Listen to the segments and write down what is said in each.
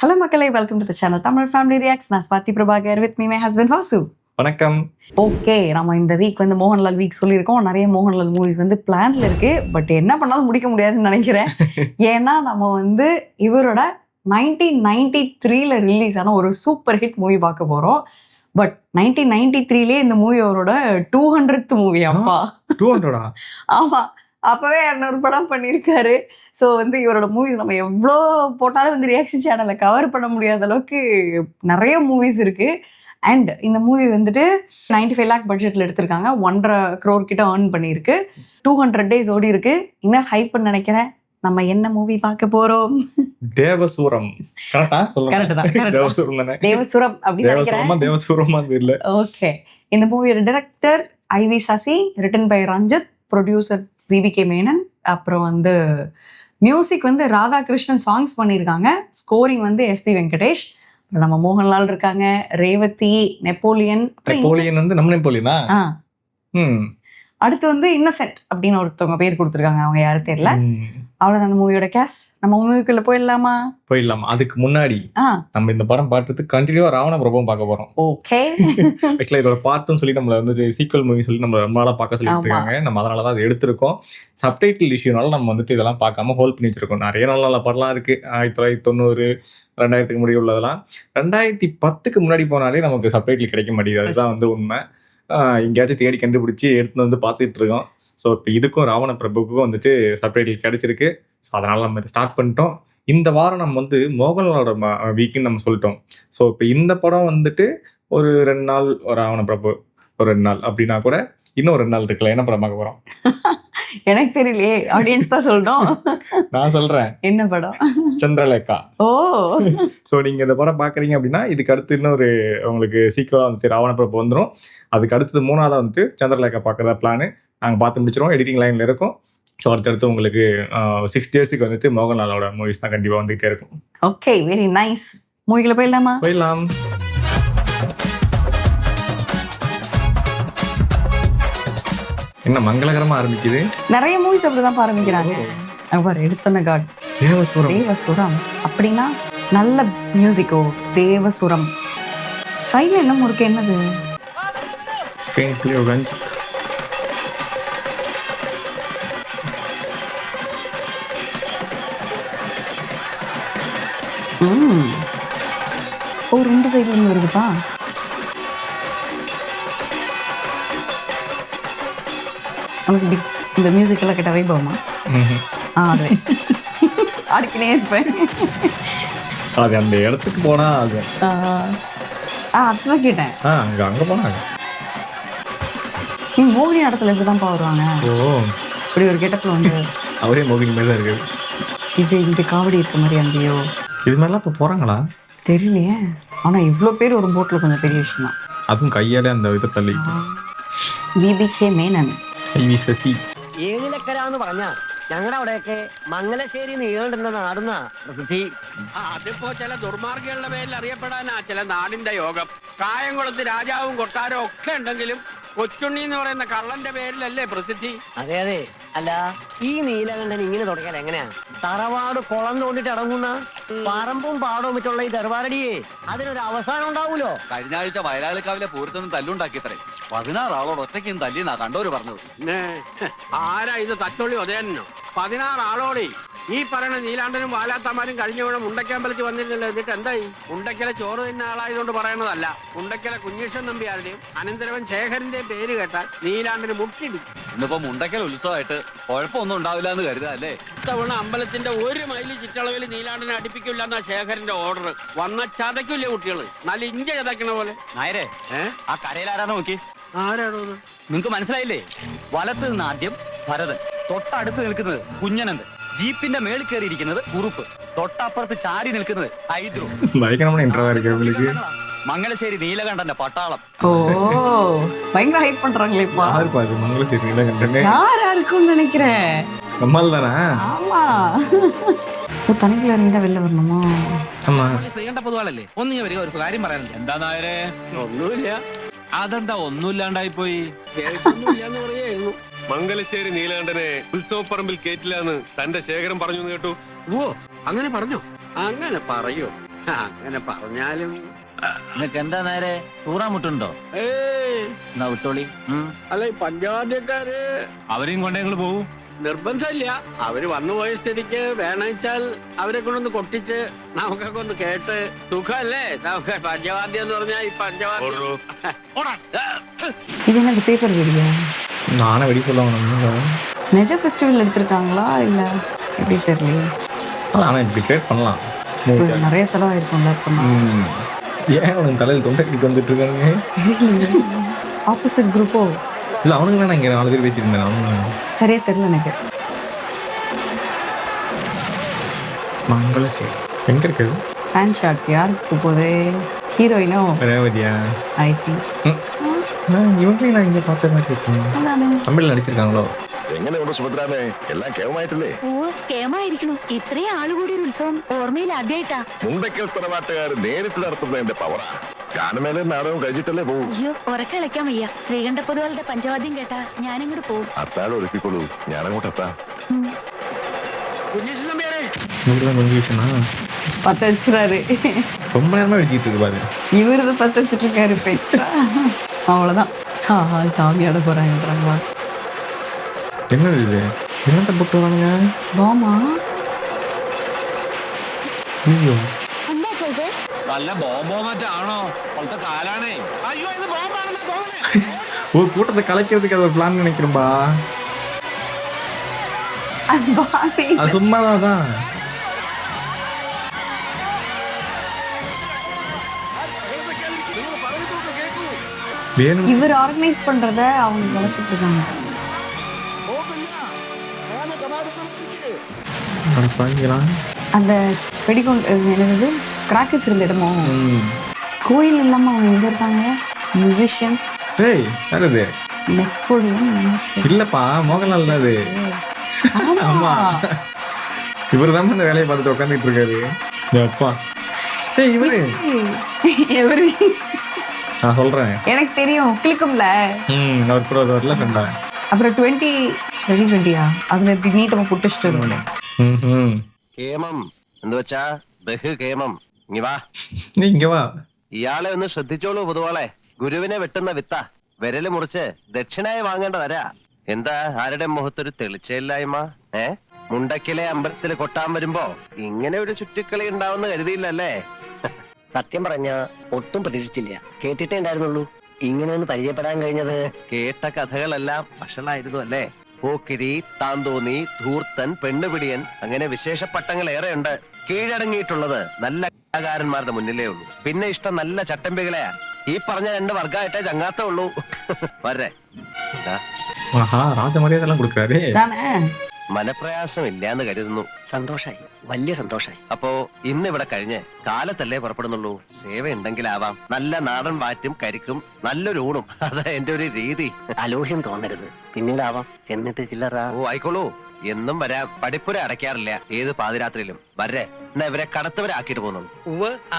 Hello மக்களே, welcome to the channel Tamil family reacts. நான் Swathi Prabhakar, with me my husband Vasu. வணக்கம். Okay, நம்ம இந்த வீக் வந்து மோகன்லால் வீக் சொல்லியிருக்கோம். நிறைய மோகன்லால் மூவிஸ் வந்து பிளான்ல இருக்கு. பட் என்ன பண்ணாலும் முடிக்க முடியாதுன்னு நினைக்கிறேன். ஏன்னா நம்ம வந்து இவரோட 1993ல ரிலீஸ் ஆன ஒரு சூப்பர் ஹிட் மூவி பார்க்க போறோம். பட் 1993லே இந்த மூவி அவரோட 200th மூவி. அப்பா 200 ஆமா, அப்பவே 200 படம் பண்ணியிருக்காரு. ஸோ வந்து இவரோட மூவிஸ் நம்ம எவ்வளோ போட்டாலும் வந்து ரியாக்ஷன் சேனலை கவர் பண்ண முடியாத அளவுக்கு நிறைய மூவிஸ் இருக்கு. அண்ட் இந்த மூவி வந்துட்டு 95 lakh பட்ஜெட்ல எடுத்திருக்காங்க. 1.5 crore கிட்ட ஏர்ன் பண்ணியிருக்கு. 200 days ஓடி இருக்கு. இன்னும் ஹைப் பண்ண நினைக்கிறேன். நம்ம என்ன மூவி பார்க்க போறோம்? தேவசூரம். கரெக்டா சொல்லுங்க? கரெக்ட் தான். தேவசூரம் தானே? தேவசூரம் அப்படின்னு நினைக்கிறேன். தேவசூரமா தெரியல. ஓகே, இந்த மூவியோட director IV Sasi, written by Ranjith, producer VBK Menon, அப்புறம் வந்து மியூசிக் வந்து ராதாகிருஷ்ணன் சாங்ஸ் பண்ணியிருக்காங்க. ஸ்கோரிங் வந்து SP வெங்கடேஷ். நம்ம மோகன்லால் இருக்காங்க, ரேவதி, நெப்போலியன் வந்து நம்ம நெப்போலியனா? அடுத்து வந்து இன்னசென்ட் அப்படின்னு ஒருத்தவங்க பேர் கொடுத்துருக்காங்க. அவங்க யாரும் தெரியல. அவ்வளவுதான் அந்த மூவியோட கேஸ்ட். நம்ம மூவிக்குள்ள போயிடலாமா? அதுக்கு முன்னாடி நம்ம இந்த படம் பார்த்துட்டு கண்டினியூவா ராவண பிரபுவும் பார்க்க போறோம். ஓகே, ஆக்சுவலா இதோட பார்ட்னு சொல்லி நம்மள வந்து சீக்வல் மூவி சொல்லி நம்ம ரொம்ப நாளா பார்க்க சொல்லிட்டு இருக்காங்க. நம்ம அதனாலதான் அதை எடுத்திருக்கோம். சப்டைட்டில் இஷ்யூனால நம்ம வந்துட்டு இதெல்லாம் பார்க்காம ஹோல்ட் பண்ணி வச்சிருக்கோம். நிறைய நல்ல படம்லாம் இருக்கு. 1990 2000க்கு முன்னாடி உள்ளதெல்லாம். 2010க்கு முன்னாடி போனாலே நமக்கு சப்டைட்டில் கிடைக்க மாட்டேங்குது. அதுதான் வந்து உண்மை. எங்கேயாச்சும் தேடி கண்டுபிடிச்சி எடுத்து வந்து பார்த்துட்டு இருக்கோம். ஸோ இப்போ இதுக்கும் ராவண பிரபுக்கும் வந்துட்டு சப்டைட்டில் கிடைச்சிருக்கு. ஸோ அதனால நம்ம இதை ஸ்டார்ட் பண்ணிட்டோம். இந்த வாரம் நம்ம வந்து மோகன்லாலோட வீக்குன்னு நம்ம சொல்லிட்டோம். ஸோ இப்போ இந்த படம் வந்துட்டு ஒரு 2 நாள், ஒரு ராவண பிரபு ஒரு 2 நாள் அப்படின்னா கூட இன்னும் 2 நாள் இருக்குல்ல. என்ன படம் பார்க்க போறோம்? எனக்கு தெரியலையே, ஆடியன்ஸ் தான் சொல்லணும். நான் சொல்றேன். என்ன படம்? சந்திரலேகா. ஓ, ஸோ நீங்க இந்த படம் பாக்குறீங்க அப்படின்னா இதுக்கு அடுத்து இன்னொரு உங்களுக்கு சீக்கிரம் வந்துட்டு ராவண பிரபு வந்துடும். அதுக்கு அடுத்தது 3ஆவதா வந்துட்டு சந்திரலேகா பார்க்கறதா பிளான். நாங்கள் பார்த்து முடிச்சிருவோம். எடிட்டிங் லைன்ல இருக்கும். ஸோ அடுத்தடுத்து உங்களுக்கு 6 daysக்கு வந்துட்டு மோகன்லாலோட மூவிஸ் தான் கண்டிப்பா வந்துகிட்டே இருக்கும். Okay, very nice. மூவிக்குள்ள போயிடலாம். என்ன மங்களகரமா ஆரம்பிக்குது. நிறைய மூவிஸ் அப்படிதான் ஆரம்பிக்கிறாங்க. பாரு, எடுத்தன காட் தேவசுரம் அப்படின்னா நல்ல மியூசிக்கோ. தேவசுரம் சைட்ல என்ன முறுக்கு? என்னது? ரஞ்சித். ஓ, 2 சைட்ல இருந்து வருதுப்பா. நமக்கு இந்த மியூசிக் எல்லாம் கேட்ட வைபவமா? அது அடிக்கனே இருப்பேன். அது அந்த இடத்துக்கு போனா ஆகும். அதுதான் கேட்டேன். அங்க போனா நீ மோகினி இடத்துல இப்படிதான் வருவாங்க. இப்படி ஒரு கெட்டப்ல வந்து அவரே மோகினி மாதிரி தான் இருக்குது. இது இந்த காவடி இருக்க மாதிரி அங்கேயோ இது மாதிரிலாம் இப்போ போறாங்களா தெரியலையே. ஆனா இவ்வளோ பேர் ஒரு போட்ல கொஞ்சம் பெரிய விஷயம் தான். അതും കയ്യാലെ എന്താ ഇത് തള്ളി. VBK Menon, IV Sasi. ഏഴിലക്കരാന്ന് പറഞ്ഞ ഞങ്ങളുടെ അവിടെയൊക്കെ മംഗലശ്ശേരി നീളുന്ന നാടുന്ന പ്രസിദ്ധി. അതിപ്പോ ചില ദുർമാർഗങ്ങളുടെ പേരിൽ അറിയപ്പെടാനാ ചില നാടിന്റെ യോഗം. കായംകുളത്ത് രാജാവും കൊട്ടാരവും ഒക്കെ ഉണ്ടെങ്കിലും കൊച്ചുണ്ണി എന്ന് പറയുന്ന കള്ളന്റെ പേരിലല്ലേ പ്രസിദ്ധി. അതെ അതെ. അല്ല, ഈ നീലകണ്ഠൻ ഇങ്ങനെ തുടങ്ങിയാൽ എങ്ങനെയാ? തറവാട് കുളം തോണ്ടിട്ട് ഇറങ്ങുന്ന പറമ്പും പാടവും വെച്ചുള്ള ഈ ദർബാരടിയെ അതിനൊരു അവസാനം ഉണ്ടാവൂലോ? കഴിഞ്ഞ ആഴ്ച വയലാളിക്കാവിലെ പൂരത്തൊന്നും തല്ലുണ്ടാക്കിയത്രേ. 16 ആളോട് ഒറ്റയ്ക്കും തല്ലിന്നാ കണ്ടോര് പറഞ്ഞത്. ആരാ ഇത് തച്ചുള്ളി ഉദയനോ? 16 ആളോടെ ഈ പറയുന്ന നീലാണ്ടനും വാലാത്തമാരും കഴിഞ്ഞ വേണം മുണ്ടക്കമ്പലത്തിൽ വന്നിരുന്നല്ലോ. എന്നിട്ട് എന്തായി? മുണ്ടക്കലെ ചോറ് തിന്ന ആളായതുകൊണ്ട് പറയണതല്ല. മുണ്ടക്കലെ കുഞ്ഞീഷൻ നമ്പ്യാരുടെയും അനന്തരവൻ ശേഖരന്റെയും പേര് കേട്ടാൽ നീലാണ്ടന് മുട്ടിടിക്കും. ഇന്നിപ്പോ മുണ്ടക്കൽ ഉത്സവമായിട്ട് കുഴപ്പമൊന്നും ഉണ്ടാവില്ല എന്ന് കരുതാ അല്ലേ? ഇത്തവണ അമ്പലത്തിന്റെ 1 മൈൽ ചുറ്റളവിൽ നീലാണ്ടനെ അടുപ്പിക്കില്ല എന്നാ ശേഖരന്റെ ഓർഡർ. വന്ന ചതയ്ക്കില്ലേ കുട്ടികള്? നല്ല ഇഞ്ച ചതയ്ക്കണ പോലെ. നായരെ, ആ കരയിലാരാന്ന് നോക്കി. ആരാണോ? നിങ്ങക്ക് മനസ്സിലായില്ലേ? വലത്ത് നിന്ന് ആദ്യം ഭരതൻ, തൊട്ടടുത്ത് നിൽക്കുന്നത് കുഞ്ഞനന്ദൻ, ജീപ്പിന്റെ മേളിൽ കയറിയിരിക്കുന്നത് കുറുപ്പ്, തൊട്ടപ്പുറത്ത് ചാരി നിൽക്കുന്നത് ഹൈദ്രു. മംഗലശ്ശേരി നീലകണ്ഠന്റെ പട്ടാളം. ஓ, பயங்கர ஹைப் பண்றாங்களே இப்ப. யாருப்பா அது மங்களശ്ശേരി நீலகண்டன்? யாரா இருக்கும்னு நினைக்கிறேன். நம்மால் தானே? ஆமா. ഓ, തനിക്കുള്ള ഇറങ്ങി தான் வெளில வரணுமா? ஆமா. ശ്രീകണ്ഠ പൊതുവാളല്ലേ? ഒന്ന് ഞാൻ വരിക, ഒരു കാര്യം പറയാനുണ്ട്. എന്താ നായരെ? ഒന്നുമില്ല. അതെന്താ ഒന്നുമില്ലാണ്ടായി പോയി? കേൾക്കുന്നില്ലാന്ന് പറയായിരുന്നു. മംഗലശ്ശേരി നീലകണ്ഠനെ ഉത്സവപ്പറമ്പിൽ കേറ്റില്ലാന്ന് തന്റെ ശേഖരം പറഞ്ഞു കേട്ടു. ഓ, അങ്ങനെ പറഞ്ഞോ? അങ്ങനെ പറയോ? അങ്ങനെ പറഞ്ഞാലും നിനക്ക് എന്താ നേരെ തൂറാമുട്ടുണ്ടോ? എന്നാ വിട്ടോളി. അല്ല ഈ പഞ്ചവാദ്യക്കാര് അവരെയും കൊണ്ടേ ഞങ്ങൾ പോവും. നിർബന്ധമില്ല. അവര് വന്നുപോയ സ്ഥിതിക്ക് വേണമെച്ചാൽ അവരെ കൊണ്ടൊന്ന് കൊട്ടിച്ച് നമുക്കൊക്കെ ഒന്ന് കേട്ട് സുഖല്ലേ? നമുക്ക് പഞ്ചവാദ്യം എന്ന് പറഞ്ഞാൽ ഈ പഞ്ചവാദ്യം இது பேப்பர் வீடியோ நானே வெடி சொல்லுவாங்க. நிஜ ஃபெஸ்டிவல் எடுத்திருக்காங்களா இல்லை எப்படி தெரியலையே. ஆனால் இப்படி கிரியேட் பண்ணலாம். இப்போ நிறைய செலவாயிருக்கும்ல அப்படின்னா. ஏன் அவனுக்கு தலையில் தொண்டை கட்டிட்டு வந்துட்டு இருக்கானுங்க தெரியல. ஆப்போசிட் குரூப்போ இல்லை அவனுக்கு தான் நான் இங்கே 4 பேர் பேசியிருந்தேன். அவனுங்க சரியா தெரியல எனக்கு. மங்களசேரி எங்கே இருக்குது? பேண்ட் ஷார்ட் யாருக்கு போகுது? ஹீரோயினோ ரேவதியா? I think. ഇവങ്ങളെ ഞാൻ ഇങ്ങനെ பார்த்த மாதிரி இருக்கேன். അതാണ് തമിഴിൽ നടിച്ചിരിക്കാங்களോ? എങ്ങനെയുണ്ട് സുഭദ്രാമേ? എല്ലാം കേമായിട്ടില്ലേ? ഓ കേമായിരിക്കണു. ഇത്രയും ആളുകൂടി ഒരു ഉത്സവം ഓർമ്മയിൽ ആദ്യമായിട്ടാ. മുണ്ടക്കൽ തറവാട്ടുകാർ നേരിട്ട് നടത്തുന്നതിന്റെ പവറാ. ഗാനമേള നാടകം കഴിച്ചിട്ടല്ലേ പോകും. അയ്യോ ഉറക്കളിക്കാൻ വയ്യ. ശ്രീകണ്ഠ പൊതുവാളുടെ പഞ്ചവാദ്യം കേട്ടാ ഞാനിങ്ങോട്ട് പോകും. അത്താഴം ഒരുക്കിക്കോളൂ, ഞാനങ്ങോട്ട് എത്താം. இங்கிலீஷ்னா பற்ற வச்சுறாரு. ரொம்ப நேரமா வெடிச்சிட்டு இருக்கு பாரு. இவரு தான் பற்ற வச்சுட்டு இருக்காரு பேச்சுரா. அவ்வளோதான். சாமியாட போறாங்கன்றாங்களா? என்னது இது? என்னத்தை போட்டு வரானுங்க? பாமா ஐயோ എന്താ ചെയ്ത്? വല്ല ബോംബോ മറ്റാണോ? പോലത്തെ കാലാണേ. അയ്യോ ഇത് ബോംബാണെന്ന് തോന്നുന്നേ. ஒரு கூட்டத்தை கலைக்கிறதுக்கு அது ஒரு பிளான் நினைக்கிறேன்பா. அது பாவி. அது சும்மாதான் தான். வேணும் இவர் ஆர்கனைஸ் பண்றத அவங்க நினைச்சிட்டு இருக்காங்க. பாருங்களா அந்த வெடிகுண்டு என்னது கிராக்கர்ஸ் இருந்த இடமோ கோயில் இல்லாம அவங்க எங்க இருக்காங்க? மியூசிஷியன்ஸ். டேய் யாரது? நெப்போலியன் இல்லப்பா மோகன்லால் தான் அது. ஆமா இவர் தான் இந்த வேலையை பார்த்துட்டு உட்காந்துட்டு இருக்காரு. அப்பா ஏய் இவரு எவரு? நான் சொல்றேன் எனக்கு தெரியும் கிளிக்கும்ல. அவர் கூட வரல ஃப்ரெண்டா. அப்புறம் 2020 அதுல எப்படி நீட்டமா புட்டிச்சிட்டு இருந்தோம். കേമം എന്ന് വെച്ചാ ബഹുകേമം. ഇങ്ങി വാ, നീ ഇങ്ങ വാ. ഇയാളെ ഒന്ന് ശ്രദ്ധിച്ചോളൂ പൊതുവാളെ. ഗുരുവിനെ വെട്ടുന്ന വിത്ത വിരല് മുറിച്ച് ദക്ഷിണായി വാങ്ങേണ്ടതരാ. എന്താ ആരുടെ മുഖത്തൊരു തെളിച്ചയില്ലായ്മ? മുണ്ടക്കിലെ അമ്പലത്തിൽ കൊട്ടാൻ വരുമ്പോ ഇങ്ങനെ ഒരു ചുറ്റിക്കളി ഉണ്ടാവുന്ന കരുതിയില്ലല്ലേ? സത്യം പറഞ്ഞ ഒട്ടും പ്രതീക്ഷിച്ചില്ല. കേട്ടിട്ടേ ഉണ്ടായിരുന്നുള്ളൂ. ഇങ്ങനെ ഒന്ന് പരിചയപ്പെടാൻ കഴിഞ്ഞത്. കേട്ട കഥകളെല്ലാം വഷളായിരുന്നു അല്ലേ? പോക്കിരി, താന്തോന്നി, ധൂർത്തൻ, പെണ്ണുപിടിയൻ, അങ്ങനെ വിശേഷ പട്ടങ്ങൾ ഏറെയുണ്ട്. കീഴടങ്ങിയിട്ടുള്ളത് നല്ല കലാകാരന്മാരുടെ മുന്നിലേ ഉള്ളൂ. പിന്നെ ഇഷ്ടം നല്ല ചട്ടമ്പികളെയാ. ഈ പറഞ്ഞ 2 വർഗമായിട്ടേ ചങ്ങാത്തേ ഉള്ളൂ. വരെ ആഹാ രാജമര്യാദ കൊടുക്കാറേ. മനപ്രയാസം ഇല്ലാന്ന് കരുതുന്നു. സന്തോഷായി, വലിയ സന്തോഷായി. അപ്പോ ഇന്ന് ഇവിടെ കഴിഞ്ഞ് കാലത്തല്ലേ പുറപ്പെടുന്നുള്ളൂ. സേവ ഉണ്ടെങ്കിലാവാം. നല്ല നാടൻ വാറ്റും കരിക്കും നല്ലൊരു ഊണും. അതാ എന്റെ ഒരു രീതി. അലോഹ്യം തോന്നരുത്, പിന്നീടാവാം. എന്നിട്ട് ചില്ലറ. ഓ ആയിക്കോളൂ, എന്നും വരാം. പഠിപ്പുര അടയ്ക്കാറില്ല ഏത് പാതിരാത്രിയിലും. വരെ എന്നാ ഇവരെ കടത്തവരാക്കിട്ട് പോകുന്നു.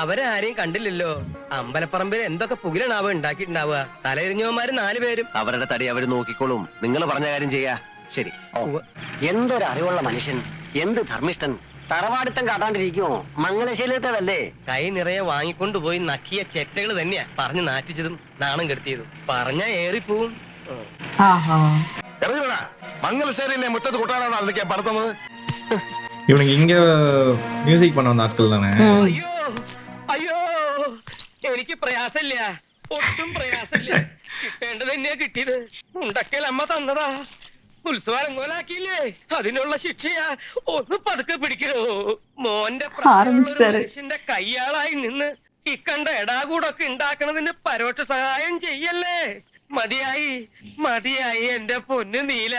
അവരെ ആരെയും കണ്ടില്ലല്ലോ. അമ്പലപ്പറമ്പിൽ എന്തൊക്കെ പുകിലാണാവ ഉണ്ടാക്കിയിട്ടുണ്ടാവുക. തലയിരിഞ്ഞവന്മാര് 4 പേരും. അവരുടെ തടി അവര് നോക്കിക്കോളും. നിങ്ങൾ പറഞ്ഞ കാര്യം ചെയ്യാ. ശരി. എന്തൊരു അറിവുള്ള മനുഷ്യൻ, എന്ത് ധർമ്മിഷ്ഠൻ. തറവാടിത്തം കാട്ടാണ്ടിരിക്കുമോ? മംഗലശീലത്തതല്ലേ. കൈ നിറയെ വാങ്ങിക്കൊണ്ടുപോയി നക്കിയ ചെറ്റകൾ തന്നെയാ പറഞ്ഞു നാറ്റിച്ചതും നാണം കെടുത്തിയതും. പറഞ്ഞ ഏറിപ്പോവും. ഇറങ്ങിവിടാ. മംഗലശ്ശേരിയിലെ മുറ്റത്ത് കൂട്ടാനാണ് അതൊക്കെ പടത്തുന്നത്. இவனுக்கு இங்க மியூசிக் பண்ண வந்த ஆட்கள் தானே. അയ്യോ അയ്യോ, എനിക്ക് പ്രയാസമില്ല, ഒട്ടും പ്രയാസമില്ല. കിട്ടേണ്ടത് തന്നെയാ കിട്ടിയത്. മുണ്ടക്കൽ അമ്മ തന്നതാ. ഉത്സവം കോലാക്കിയില്ലേ, അതിനുള്ള ശിക്ഷയാ. ഒന്ന് പതുക്കെ പിടിക്കണോ. മോന്റെ മനുഷ്യന്റെ കയ്യാളായി നിന്ന് ഇക്കണ്ട എടാകൂടൊക്കെ ഉണ്ടാക്കണതിന് പരോക്ഷ സഹായം ചെയ്യല്ലേ. മതിയായി മതിയായി എന്റെ പൊന്നു നീല.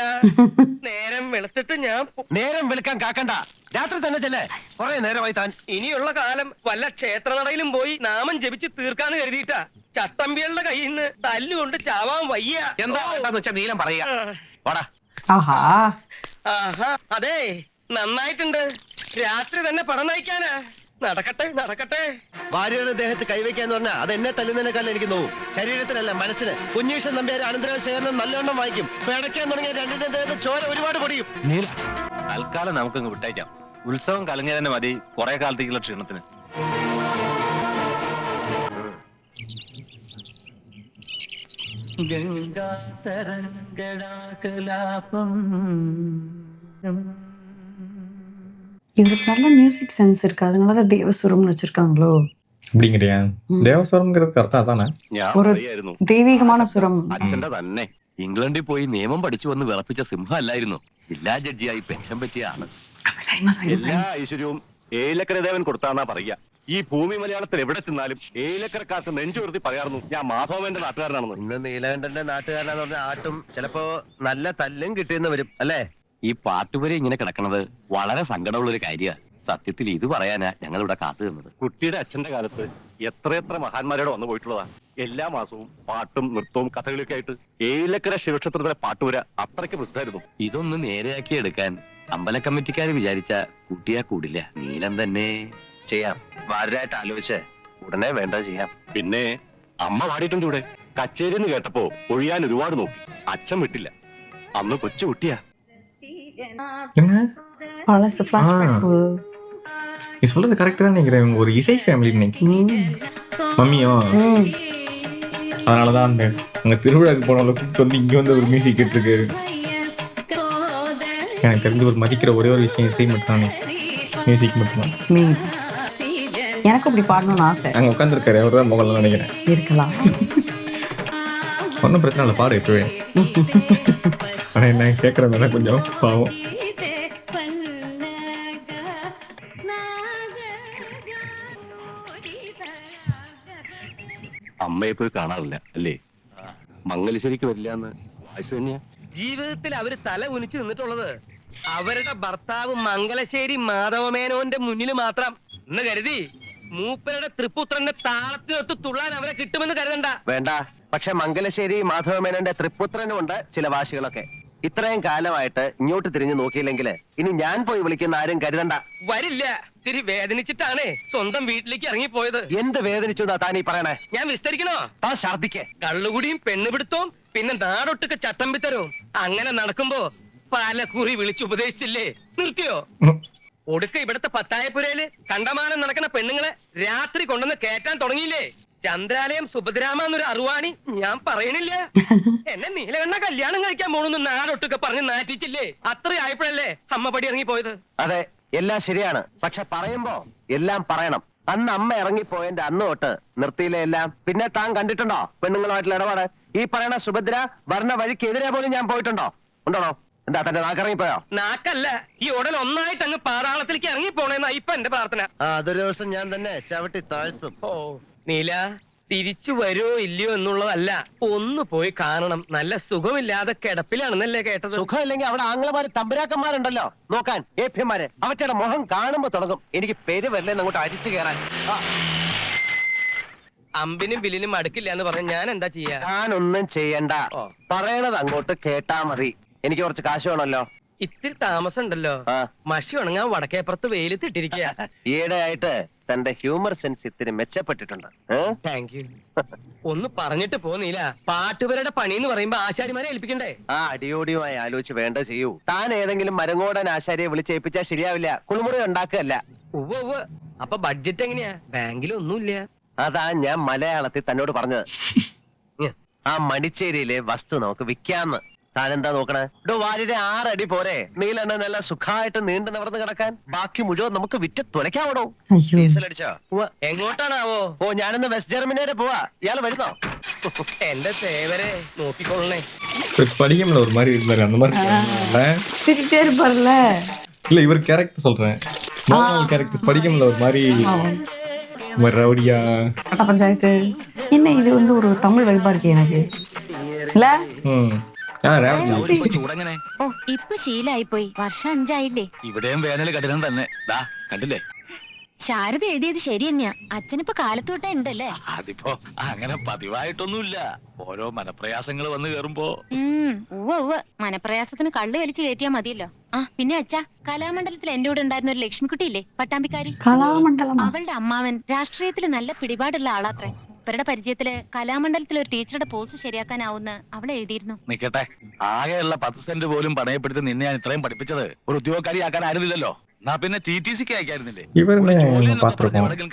നേരം വെളുത്തിട്ട് ഞാൻ നേരം വെളുക്കാൻ കാക്കണ്ട, രാത്രി തന്നെ ചെല്ലേ. കുറെ നേരമായി താൻ. ഇനിയുള്ള കാലം വല്ല ക്ഷേത്രനടയിലും പോയി നാമം ജപിച്ച് തീർക്കാന്ന് കരുതിയിട്ടാ. ചട്ടമ്പികളുടെ കയ്യിൽ നിന്ന് തല്ലുകൊണ്ട് ചാവാൻ വയ്യ. എന്താ വേണ്ടെന്ന് വെച്ചാ നീലം പറയാ. വാടാ. ஆஹா അതെ നന്നായിട്ടുണ്ട്. രാത്രി തന്നെ പണം നയിക്കാനാ. നടക്കട്ടെ നടക്കട്ടെ. ഭാര്യയുടെ ദേഹത്ത് കൈവയ്ക്കാന്ന് പറഞ്ഞാൽ അത് എന്നെ തല്ലുന്നതിനേക്കാൾ എനിക്ക് നോവും. ശരീരത്തിനല്ല മനസ്സിന്. കുഞ്ഞീഷൻ നമ്പ്യാർ അനന്തരശേഖരനും നല്ലവണ്ണം വായിക്കും. പിടയ്ക്കാൻ തുടങ്ങിയ 2ന്റെ ദേഹത്ത് ചോര ഒരുപാട് പൊടിയും. തൽക്കാലം നമുക്കങ്ങ് വിട്ടേക്കാം. ഉത്സവം കലങ്ങിയ തന്നെ മതി കുറെ കാലത്തേക്കുള്ള ക്ഷീണത്തിന്. இவருக்கு நல்ல மியூசிக் சென்ஸ் இருக்கு, அதனாலதான் தேவசுரம்னு வச்சிருக்காங்களோ. அப்படிங்கிறியா? ദേവസ്വരംங்கிறதுக்கு അർത്ഥം അതാണ്. ഒരു ദൈവികமான സുരം. അച്ഛന്റെ തന്നെ ഇംഗ്ലണ്ടിൽ പോയി നിയമം പഠിച്ചു വന്ന് വിളപ്പിച്ച സിംഹം അല്ലായിരുന്നു. ജില്ലാ ജഡ്ജിയായി പെൻഷൻ പറ്റിയ ആള്. എല്ലാ ഐശ്വര്യവും ഏലക്കര ദേവൻ കൊടുത്താന്നാ പറയുക. ഈ ഭൂമി മലയാളത്തിൽ എവിടെ ചെന്നാലും ഏലക്കരക്കാർക്ക് നെഞ്ചുവർത്തി പറയാറുന്നു ഞാൻ മാധവന്റെ നാട്ടുകാരനാണെന്ന്. ഇന്ന് നീലകണ്ഠന്റെ നാട്ടുകാരനാന്ന് പറഞ്ഞ ആട്ടും ചിലപ്പോ നല്ല തല്ലും കിട്ടിയെന്ന് വരും അല്ലേ? ഈ പാട്ടുവരെ ഇങ്ങനെ കിടക്കണത് വളരെ സങ്കടമുള്ള ഒരു കാര്യമാണ്. സത്യത്തിൽ ഇത് പറയാനാ ഞങ്ങൾ ഇവിടെ കാത്തു നിന്നത്. കുട്ടിയുടെ അച്ഛന്റെ കാലത്ത് എത്രയെത്ര മഹാന്മാരോട് വന്നു പോയിട്ടുള്ളതാ. എല്ലാ മാസവും പാട്ടും നൃത്തവും കഥകളിയൊക്കെ ആയിട്ട് ഏലക്കര ശിവക്ഷേത്രത്തിലെ പാട്ടുപുര അത്രയ്ക്ക് പ്രസിദ്ധമായിരുന്നു. ഇതൊന്ന് നേരെയാക്കി എടുക്കാൻ അമ്പല കമ്മിറ്റിക്കാര് വിചാരിച്ച കുട്ടിയാ കൂടില്ല. നീലം തന്നെ ചെയ്യാം. വാരായിട്ട് ആലോചിച്ച് ഉടനെ വേണ്ട ചെയ്യാം. പിന്നെ അമ്മ പാടിയിട്ടുണ്ട് ഇവിടെ. കച്ചേരി എന്ന് கேட்டப்போ ഒഴിയാൻ ഒരുപാട് നോക്കി. അച്ഛൻ വിട്ടില്ല. അന്ന് കൊച്ചു കുട്ടിയാ. என்ன பழசு flashback. நீ சொல்றது கரெக்ட் தான் நினைக்கிறேன். ஒரு இசை ஃபேமிலி நினைக்கிறேன். மம்மியோ அதனாலதான் அந்த அங்க திருவிழாக்கு போனாலும் கூப்பிட்டு வந்து இங்க வந்து ஒரு மியூசிக் கேட்டிருக்காரு. எனக்கு தெரிஞ்சு ஒரு மதிக்கிற ஒரே ஒரு விஷயம் இசை மட்டும் மியூசிக் மட்டும்தான். எனக்கு அப்படி பாடணும்னு ஆசை. அங்க உட்காந்துருக்காரு, அவர் தான் முகலாம் நினைக்கிறேன். இருக்கலாம். ஒன்றும் பிரச்சனை இல்லை, பாடு இப்பவே. ஆனா என்ன கேட்கறவங்க தான் கொஞ்சம் பாவம். അമ്മയെ പോയി കാണാറില്ല അല്ലേ? മംഗലശ്ശേരിക്ക് വരില്ല എന്ന് വായിച്ചു തന്നെയാ. ജീവിതത്തിൽ അവര് തല ഉനിച്ചു നിന്നിട്ടുള്ളത് അവരുടെ ഭർത്താവ് മംഗലശ്ശേരി മാധവമേനോന്റെ മുന്നിൽ മാത്രം എന്ന് കരുതി മൂപ്പരുടെ തൃപ്പുത്രന്റെ താളത്തിനൊത്ത് തുള്ളാൻ അവരെ കിട്ടുമെന്ന് കരുതണ്ട. വേണ്ട. പക്ഷെ മംഗലശ്ശേരി മാധവമേനോന്റെ തൃപ്പുത്രനുമുണ്ട് ചില വാശികളൊക്കെ. ഇത്രയും കാലമായിട്ട് ഇങ്ങോട്ട് തിരിഞ്ഞു നോക്കിയില്ലെങ്കിൽ ഇനി ഞാൻ പോയി വിളിക്കുന്ന ആരും കരുതണ്ട. വരില്ല. ഇത്തിരി വേദനിച്ചിട്ടാണ് സ്വന്തം വീട്ടിലേക്ക് ഇറങ്ങിപ്പോയത്. എന്ത് വേദനിച്ചു എന്നാ താനീ പറയണേ? ഞാൻ വിസ്തരിക്കണോ? താൻ ഛർദിക്കേ. കള്ളുകുടിയും പെണ്ണുപിടുത്തവും പിന്നെ നാടൊട്ടുക്ക് ചട്ടമ്പിത്തരവും അങ്ങനെ നടക്കുമ്പോ പല കുറി വിളിച്ചുപദേശിച്ചില്ലേ? നിർത്തിയോ? ഒടുക്ക ഇവിടുത്തെ പത്തായപ്പുരയില് കണ്ടമാനം നടക്കുന്ന പെണ്ണുങ്ങളെ രാത്രി കൊണ്ടുവന്ന് കേറ്റാൻ തുടങ്ങിയില്ലേ? ചന്ദ്രാലയം സുഭദ്രാമ എന്നൊരു അറുവാണി ഞാൻ പറയണില്ല. എന്നെ നീലകണ്ണ കല്യാണം കഴിക്കാൻ പോണെന്ന് നാടൊട്ടുക്കെ പറഞ്ഞ് നാറ്റിച്ചില്ലേ? അത്രയായപ്പോഴല്ലേ അമ്മ പടി ഇറങ്ങിപ്പോയത്. അതെ, എല്ലാം ശരിയാണ്. പക്ഷെ പറയുമ്പോ എല്ലാം പറയണം. അന്ന് അമ്മ ഇറങ്ങിപ്പോയതിന്റെ അന്ന് തൊട്ട് നിർത്തിയില്ലേ എല്ലാം. പിന്നെ താൻ കണ്ടിട്ടുണ്ടോ പെണ്ണുങ്ങളുമായിട്ടുള്ള ഇടപാട്? ഈ പറയണ സുഭദ്ര ഭരണ വഴിക്കെതിരെ പോലും ഞാൻ പോയിട്ടുണ്ടോ? ഉണ്ടോ? എന്താ തന്റെ നാക്കിറങ്ങിപ്പോയോ? നാക്കല്ല, ഈ ഉടൽ ഒന്നായിട്ട് അങ്ങ് പാതാളത്തിലേക്ക് ഇറങ്ങിപ്പോണേന്നാ ഇപ്പൊ എന്റെ പ്രാർത്ഥന. അതൊരു ദിവസം ഞാൻ തന്നെ ചവിട്ടി താഴ്ത്തും. ഓ നീല, തിരിച്ചു വരുമോ ഇല്ലയോ എന്നുള്ളതല്ല, ഒന്ന് പോയി കാണണം. നല്ല സുഖമില്ലാതെ കിടപ്പിലാണെന്നല്ലേ കേട്ടത്. സുഖമില്ലെങ്കിൽ അവിടെ ആംഗ്ലമാര് തമ്പുരാക്കന്മാരുണ്ടല്ലോ നോക്കാൻ, ഏഭ്യന്മാര്. അവറ്റയുടെ മുഖം കാണുമ്പോ തുടങ്ങും എനിക്ക് പേര് വരില്ലെന്ന് അങ്ങോട്ട് അരിച്ചു കയറാൻ. അമ്പിനും ബില്ലിനും അടുക്കില്ല എന്ന് പറഞ്ഞ ഞാൻ എന്താ ചെയ്യാ? ഞാനൊന്നും ചെയ്യണ്ട. പറയണത് അങ്ങോട്ട് കേട്ടാ മതി. എനിക്ക് കുറച്ച് കാശ് വേണമല്ലോ. ഇത്തിരി താമസം ഉണ്ടല്ലോ. മഷി ഉണങ്ങാൻ വടക്കേപ്പുറത്ത് വെയിലത്തിട്ടിരിക്കുക. ഈയിടെ ആയിട്ട് തന്റെ ഹ്യൂമർ സെൻസ് ഇത്തിരി മെച്ചപ്പെട്ടിട്ടുണ്ട്. Thank you. ഒന്ന് പറഞ്ഞിട്ട് പോന്നില്ല. പാട്ടുപേരുടെ പണി എന്ന് പറയുമ്പോ ആശാരിമാരെ ഏൽപ്പിക്കണ്ടേ? ആ അടിയോടിയുമായി ആലോചിച്ച് വേണ്ട ചെയ്യൂ. താൻ ഏതെങ്കിലും മരങ്ങോടൻ ആശാരിയെ വിളിച്ചേൽപ്പിച്ചാൽ ശരിയാവില്ല. കുളിമുറി ഉണ്ടാക്കുകയല്ല. ഉവ്വ് ഉവ്വ്. അപ്പൊ ബഡ്ജറ്റ് എങ്ങനെയാ? ബാങ്കിലൊന്നുമില്ല. അതാ ഞാൻ മലയാളത്തിൽ തന്നോട് പറഞ്ഞത്. ആ മടിച്ചേരിയിലെ വസ്തു നമുക്ക് വിൽക്കാന്ന്. താനെന്താ നോക്കണേ? വാലിന്റെ 6 അടി പോരെ നീലെണ്ണ നല്ല സുഖമായിട്ട് നീണ്ടു നിവർന്ന് കിടക്കാൻ? ബാക്കി മുഴുവൻ നമുക്ക് വിറ്റ് തുലയ്ക്കാവണോ? ഡീസൽ അടിച്ചോ? എങ്ങോട്ടാണാവോ? ഓ, ഞാനിന്ന് വെസ്റ്റ് ജർമ്മനി വരെ പോവാ. ഇയാൾ വരുന്നോ? എന്റെ സേവരെ നോക്കിക്കൊള്ളണേ. ஸ்படிகம்ல ஒரு மாதிரி இருந்தாரு, அந்த மாதிரி திரிட்டே இருப்பார்ல. இல்ல, இவர் கேரக்டர் சொல்றேன். நார்மல் கேரக்டர் ஸ்படிகம்ல ஒரு மாதிரி ரவுடியா கட்ட பஞ்சாயத்து. என்ன இது வந்து ஒரு தமிழ் வைபா இருக்கு எனக்கு இல்ல? ഓ ഇപ്പൊ ശീലായി പോയി. വർഷം 5 ആയില്ലേ? ഇവിടെയും വേനൽ കഠിനം തന്നെ. കണ്ടില്ലേ? ശാരദ എഴുതിയത് ശരി തന്നെയാ. അച്ഛനിപ്പോ കാലത്തോട്ടേ ഉണ്ടല്ലേ? അതിപ്പോ അങ്ങനെ പതിവായിട്ടൊന്നുമില്ല. ഓരോ മനപ്രയാസങ്ങൾ വന്നു കേറുമ്പോ ഉവ്വ് മനപ്രയാസത്തിന് കള്ളു വലിച്ചു കയറ്റിയാ മതിയല്ലോ. ആ പിന്നെ അച്ഛാ, കലാമണ്ഡലത്തിൽ എന്റെ കൂടെ ഉണ്ടായിരുന്ന ഒരു ലക്ഷ്മിക്കുട്ടിയില്ലേ, പട്ടാമ്പിക്കാരി? അവളുടെ അമ്മാവൻ രാഷ്ട്രീയത്തിൽ നല്ല പിടിപാടുള്ള ആളാത്രേ. ഇവരുടെ പരിചയത്തില് കലാമണ്ഡലത്തിൽ ഒരു ടീച്ചറുടെ പോസ്റ്റ് ശരിയാക്കാനാവുന്ന അവൾ എഴുതിയിരുന്നു. നിക്കട്ടെ, ആകെയുള്ള 10 സെന്റ് പോലും പണയപ്പെടുത്തി നിന്നെ ഞാൻ ഇത്രയും പഠിപ്പിച്ചത് ഒരു ഉദ്യോഗക്കാരിയാക്കാൻ ആയിരുന്നില്ലല്ലോ. എന്നാ പിന്നെ TTCക്ക് അയക്കായിരുന്നില്ലേ?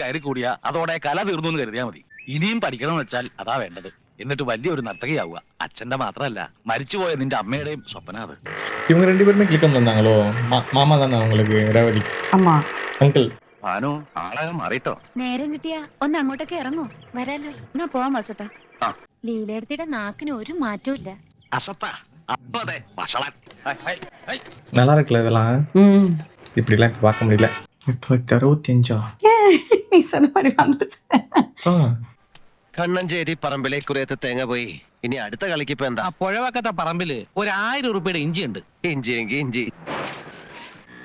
കയറി കൂടിയാ അതോടെ കല തീർന്നു എന്ന് കരുതിയാ മതി. ഇനിയും പഠിക്കണം എന്ന് വെച്ചാൽ അതാ വേണ്ടത്. എന്നിട്ട് വലിയൊരു നർത്തകിയാവുക. അച്ഛന്റെ മാത്രമല്ല, മരിച്ചുപോയ നിന്റെ അമ്മയുടെയും സ്വപ്ന അത്. இவங்க 2 பேருமே கிளிக்கம் வந்தாங்களோ? மாமா தானே அவங்களுக்கு ரேவதி ஆமா. அங்கிள். ഭാനു ആളാകെ മാറിട്ടോ. നേരം കിട്ടിയാ ഒന്ന് അങ്ങോട്ടൊക്കെ ഇറങ്ങോ? വരാലോ. എന്നാ പോവാൻ വാസുട്ടാ. ലീലയെടുത്തിയുടെ നാക്കിന് ഒരു മാറ്റവും ഇല്ല. അസത്ത അപ്പതെ വഷളൻ. நல்லா இருக்குல்ல இதெல்லாம்? ம். இப்படிலாம் இப்போ பார்க்க முடியல. 1965 நீ சொன்ன மாதிரி வந்துச்சு. കണ്ണഞ്ചേരി പറമ്പിലെ കുറേത്തെ തേങ്ങ പോയി. ഇനി അടുത്ത കളിക്ക് ഇപ്പൊ എന്താ? ആ പുഴവക്കത്തെ പറമ്പില് ഒരു 1000 രൂപയുടെ ഇഞ്ചി ഉണ്ട്. ഇഞ്ചിയെങ്കി ഇഞ്ചി.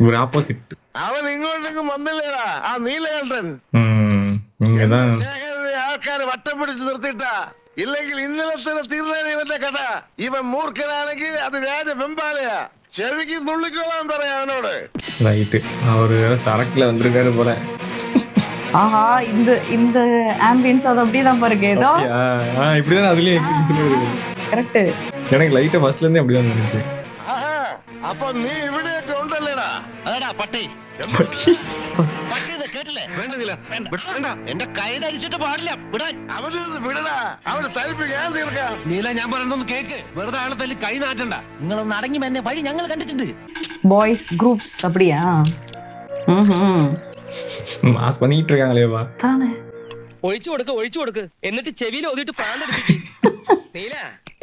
ஒரு ஆப்போசிட். അവൻ ഇങ്ങോട്ടേക്കും വന്നില്ലേടാ ആ നീലകണ്ഠൻ. இங்கே தான் ആൾക്കാർ വട്ടം പിടിച്ച് നിർത്തിയിട്ടാ. ഇല്ലെങ്കിൽ ഇന്നലെ തന്നെ തീർന്നേനെ ഇവന്റെ കഥ. ഇവൻ മൂർഖനാണെങ്കിൽ അത് രാജ വെമ്പാലയാ. ചെവിക്ക് നുള്ളിക്കോളാൻ പറയാ അവനോട്. ரைட்டு. அவர் சரக்குல வந்திருக்காரு போல. ஆஹா, இந்த இந்த ஆம்பியன்ஸ் அது அப்படியே தான் பாருங்க. ஏதோ இப்படிதான் அதுலயே கரெக்ட். எனக்கு லைட்டா ஃபர்ஸ்ட்ல இருந்தே அப்படிதான் இருந்துச்சு. ആഹാ, അപ്പൊ നീ ഇവിടെയൊക്കെ ഉണ്ടല്ലേടാ. അതാടാ പട്ടി. പട്ടി. കേട്ടില്ലേ? വേണ്ട, എന്റെ കൈ ധരിച്ചിട്ട് പാടില്ല. വിടാൻ. അവന് വിടടാ. അവന് തരിപ്പിക്കാൻ തീർക്കാം. നീല ഞാൻ പറയുന്നൊന്ന് കേക്ക്. വെറുതെ ആളെ തല്ലി കൈ നാട്ടണ്ട. നിങ്ങളൊന്ന് അടങ്ങി എന്നെ വഴി ഞങ്ങൾ കണ്ടിട്ടുണ്ട്. பாய்ஸ் குரூப்ஸ் அப்படியா? மாஸ் பண்ணிட்டு இருக்காங்களேவா? தானே. ഒഴിച്ചു കൊടുക്ക് എന്നിട്ട് ചെവിയിൽ ഒതിട്ട് പാണ്ടടിപ്പിക്കും. നീല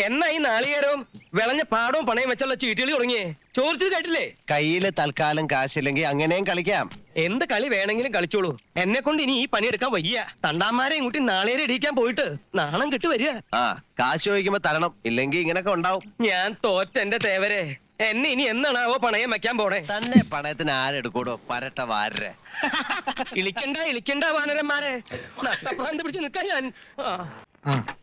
എന്നാ ഈ നാളികേരവും വിളഞ്ഞ പാടവും പണയം വെച്ചുള്ള ചീട്ടുകളി തുടങ്ങിയേ? ചോദിച്ചത് കേട്ടില്ലേ? കയ്യില് തൽക്കാലം കാശില്ലെങ്കിൽ അങ്ങനെയും കളിക്കാം. എന്ത് കളി വേണമെങ്കിലും കളിച്ചോളൂ. എന്നെ കൊണ്ട് ഇനി ഈ പണിയെടുക്കാൻ വയ്യ. തണ്ടാമാരെയും കൂട്ടി നാളേരെ ഇടിക്കാൻ പോയിട്ട് നാണം കെട്ട് വരിക. ആ കാശ് ചോദിക്കുമ്പോ തരണം, ഇല്ലെങ്കിൽ ഇങ്ങനൊക്കെ ഉണ്ടാവും. ഞാൻ തോറ്റെന്റെ തേവരെ. എന്നെ ഇനി എന്നാണാവോ പണയം വെക്കാൻ പോണേ? തന്നെ പണയത്തിന് ആരെടുക്കൂടോ? പരട്ട വാരരെ. ഇളിക്കണ്ട വാനരന്മാരെ. നഷ്ടപ്രാന്ത് പിടിച്ച് നിൽക്കാൻ ഞാൻ.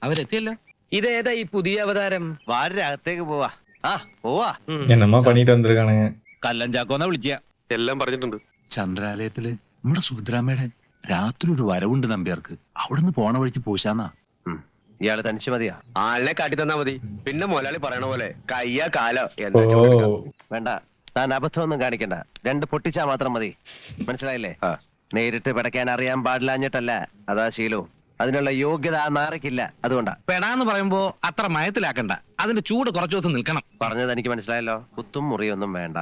അവരെത്തിയല്ലോ. ഇതേതാ ഈ പുതിയ അവതാരം? വാരരെ അകത്തേക്ക് പോവാ. ആ പോവാ. என்னமா பண்ணிட்டு வந்திருக்கானுங்க? കല്ലൻ ചാക്കോന്നാ വിളിക്കുക. എല്ലാം പറഞ്ഞിട്ടുണ്ട്. ചന്ദ്രാലയത്തില് നമ്മുടെ സുഭദ്രാമ്മയുടെ രാത്രി ഒരു വരവുണ്ട് നമ്പ്യാർക്ക്. അവിടുന്ന് പോണ വഴിക്ക് പൂശാന്നാ. ഇയാള് തനിച്ച് മതിയാ? ആളിനെ കാട്ടി തന്നാ മതി. പിന്നെ മുതലാളി പറയണ പോലെ കയ്യാ കാലോ ഓ എന്താ ചോദിക്കാം. വേണ്ട, താൻ അബദ്ധമൊന്നും കാണിക്കണ്ട. 2 പൊട്ടിച്ചാ മാത്രം മതി. മനസ്സിലായില്ലേ? നേരിട്ട് പിടയ്ക്കാൻ അറിയാൻ പാടില്ലാഞ്ഞിട്ടല്ല, അതാ ശീലവും. അതിനുള്ള യോഗ്യത ആ നാറയ്ക്കില്ല, അതുകൊണ്ടാ. പെടാന്ന് പറയുമ്പോ അത്ര മയത്തിലാക്കണ്ട. അതിന്റെ ചൂട് കുറച്ചു ദിവസം നിൽക്കണം. പറഞ്ഞത് എനിക്ക് മനസ്സിലായല്ലോ. കുത്തും മുറിയൊന്നും വേണ്ട.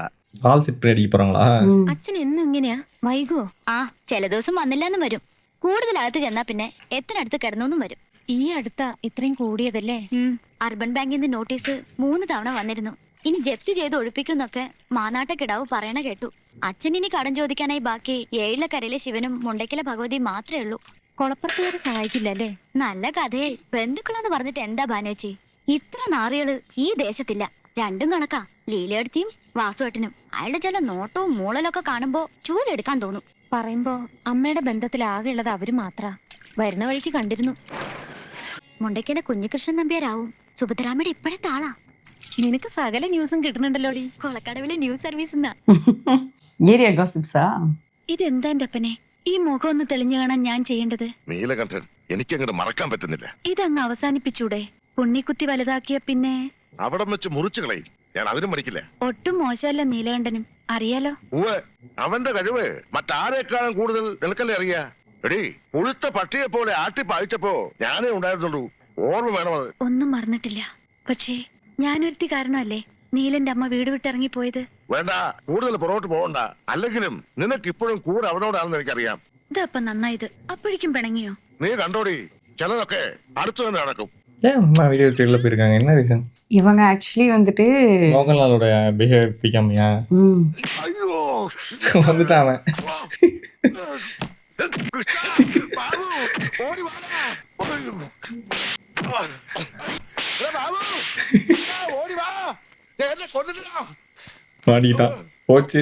ஆல் செட் பண்ணி அடிக்க போறாங்களா? അച്ഛൻ എന്നും ഇങ്ങനെയാ? വൈകോ? ആ, ചില ദിവസം വന്നില്ലാന്നും വരും. കൂടുതൽ അകത്ത് ചെന്നാ പിന്നെ എത്രടുത്ത് കിടന്നൊന്നും വരും. ഈ അടുത്ത ഇത്രയും കൂടിയതല്ലേ? അർബൻ ബാങ്കിന്റെ നോട്ടീസ് 3 തവണ വന്നിരുന്നു. ഇനി ജപ്തി ചെയ്ത് ഒഴിപ്പിക്കുന്നൊക്കെ മാനാട്ടക്കിടാവ് പറയണ കേട്ടു. അച്ഛൻ ഇനി കടം ചോദിക്കാനായി ബാക്കി ഏഴിലക്കരയിലെ ശിവനും മുണ്ടയ്ക്കലെ ഭഗവതി മാത്രമേ ഉള്ളൂ. കൊളപ്പുറത്തുകാരെ സഹായിക്കില്ലല്ലേ? നല്ല കഥയെ. ബന്ധുക്കളെന്ന് പറഞ്ഞിട്ട് എന്താ ബാനേച്ചി? ഇത്ര നാറികള് ഈ ദേശത്തില്ല. രണ്ടും കണക്കാ. ലീലയെടുത്തിയും വാസുവേട്ടനും. അയാളുടെ ചില നോട്ടവും മൂളലൊക്കെ കാണുമ്പോ ചൂലെടുക്കാൻ തോന്നും. പറയുമ്പോ അമ്മയുടെ ബന്ധത്തിൽ ആകെ ഉള്ളത് അവര് മാത്ര. വരുന്ന വഴിക്ക് കണ്ടിരുന്നു. മുണ്ടയ്ക്കലെ കുഞ്ഞികൃഷ്ണൻ നമ്പ്യാരാവും സുഭദ്രാമ്മയുടെ ഇപ്പോഴത്തെ ആളാ. നിനക്ക് സകല ന്യൂസും കിട്ടുന്നുണ്ടല്ലോടി. കൊളക്കടവിലെ ന്യൂസ് സർവീസ് എന്നാ. ஏரியா காசிப்ஸா? ഇതെന്താ എന്റെ അപ്പനെ? ഈ മുഖം ഒന്ന് തെളിഞ്ഞു കാണാൻ ഞാൻ ചെയ്യേണ്ടത്? നീലകണ്ഠൻ എനിക്കങ്ങോട്ട് മറക്കാൻ പറ്റുന്നില്ല. ഇതങ്ങ് അവസാനിപ്പിച്ചൂടെ? പുണ്ണിക്കുത്തി വലുതാക്കിയ പിന്നെ അവിടം വെച്ച് മുറിച്ചു കളയും. ഞാൻ അതിനും മടിക്കില്ല. ഒട്ടും മോശമല്ല നീലകണ്ഠനും, അറിയാലോ. അവന്റെ കഴിവ് മറ്റാരേക്കാളും കൂടുതൽ നിനക്കല്ലേ അറിയാ. എടീ, പുഴുത്ത പട്ടിയെ പോലെ ആട്ടി പായിച്ചപ്പോ ഞാനേ ഉണ്ടായിരുന്നുള്ളൂ. ഓർമ്മ വേണമത്. ഒന്നും മറന്നിട്ടില്ല. പക്ഷേ ഞാനൊരുത്തി കാരണമല്ലേ നീലന്റെ അമ്മ വീട് വിട്ടിറങ്ങി പോയത്. വേണ്ട, കൂടുതൽ പുറകോട്ട് പോകണ്ട. അല്ലെങ്കിലും നിനക്ക് ഇപ്പോഴും കൂടെ അവനോടാണെന്ന് എനിക്കറിയാം. ഇതപ്പം നന്നായത്. അപ്പോഴേക്കും പിണങ്ങിയോ? നീ കണ്ടോടി, ചിലതൊക്കെ അടുത്തു തന്നെ നടക്കും. ஏன் அம்மா வீடியோ தேடல போயிருக்காங்க? என்ன ரீசன்? இவங்க ஆக்சுவலி வந்துட்டு மோகன்லாலோட பிஹேவியர் பிடிக்காமையா? അയ്യോ வந்துட்டான் அவன். ബാബു, ഓടി വാടാ. ബാബു, ഓടി വാ. എന്നെ കൊണ്ടിട്ടാ. மாட்டிக்கிட்டான். போச்சு.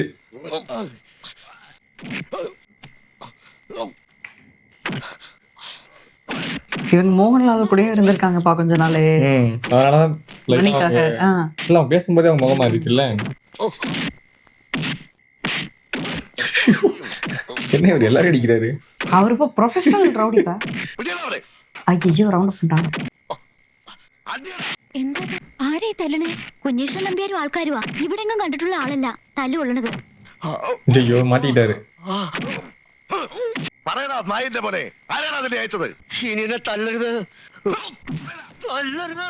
இவங்க மோகன்லால் கூடயும் இருந்திருக்காங்கப்பா கொஞ்ச நாள். அதனாலதான் மணிக்காக. இல்ல அவன் பேசும்போதே அவன் முகம் மாறிச்சுல்ல. என்ன இவர் எல்லாரும் அடிக்கிறாரு? அவர் இப்போ ப்ரொஃபஷனல் ரவுடிப்பா. ஐயோ ரவுண்ட் பண்ணிட்டாங்க. എന്താ ആരെ തല്ലണേ? കുഞ്ഞീഷ്ണൻ നമ്പ്യാരും ആൾക്കാരുവാ. ഇവിടെങ്ങും കണ്ടിട്ടുള്ള ആളല്ല തല്ലു കൊള്ളണത്. ஐயோ மாட்டிக்கிட்டாரு. പറയടാ നായിന്റെ പോലെ ആരാണ് അതിനെ അയച്ചത്? ഇനിയെ തല്ലരുത്, തല്ലരുത്,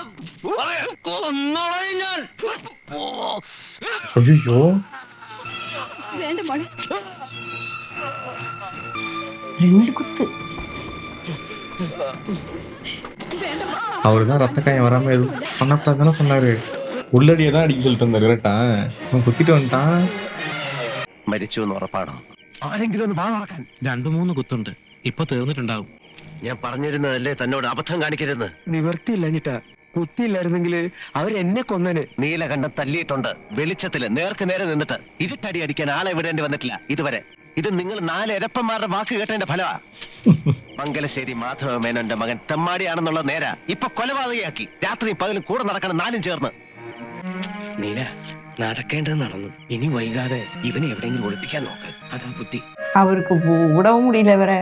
കൊന്നോളാം ഞാൻ. അയ്യോ വേണ്ട മോളെ, 2 குத்து. அவரு தான் ரத்த காயம் வராம எதுவும் பண்ணக்கூடாதுன்னு சொன்னாரு. உள்ளடியே தான் அடிக்க சொல்லிட்டு இருந்தாரு. கரெக்டா அவன் குத்திட்டு வந்துட்டான். മരിച്ചു എന്ന് ഉറപ്പാണോ? ആരെങ്കിലും ഒന്ന് വാ നടക്കാൻ. 2-3 കുത്തുണ്ട്, ഇപ്പൊ തീർന്നിട്ടുണ്ടാവും. ഞാൻ പറഞ്ഞിരുന്നതല്ലേ തന്നോട് അബദ്ധം കാണിക്കരുതെന്ന്. നിവർത്തിയില്ലഞ്ഞിട്ടാ, കുത്തിയില്ലായിരുന്നെങ്കിൽ അവരെന്നെ കൊന്നന്. നീലകണ്ഠം തല്ലിയിട്ടുണ്ട്, വെളിച്ചത്തില് നേർക്ക് നേരെ നിന്നിട്ട്. ഇരുട്ടടി അടിക്കാൻ ആളെ വിടേണ്ടി വന്നിട്ടില്ല ഇതുവരെ. ഇത് നിങ്ങൾ 4 എരപ്പന്മാരുടെ വാക്ക് കേട്ടതിന്റെ ഫലമാ. മംഗലശ്ശേരി മാധവ മേനോന്റെ മകൻ തെമ്മാടിയാണെന്നുള്ള നേരാ ഇപ്പൊ കൊലപാതകയാക്കി. രാത്രി പകലും കൂടെ നടക്കണം 4 ചേർന്ന്. നീല, നടക്കേണ്ടത് നടന്നു. ഇനി വൈകാതെ ഇവനെ എവിടെയെങ്കിലും ഒളിപ്പിക്കാൻ നോക്ക്. അതാ ബുദ്ധി. அவருக்கு விடவும் முடியல வேற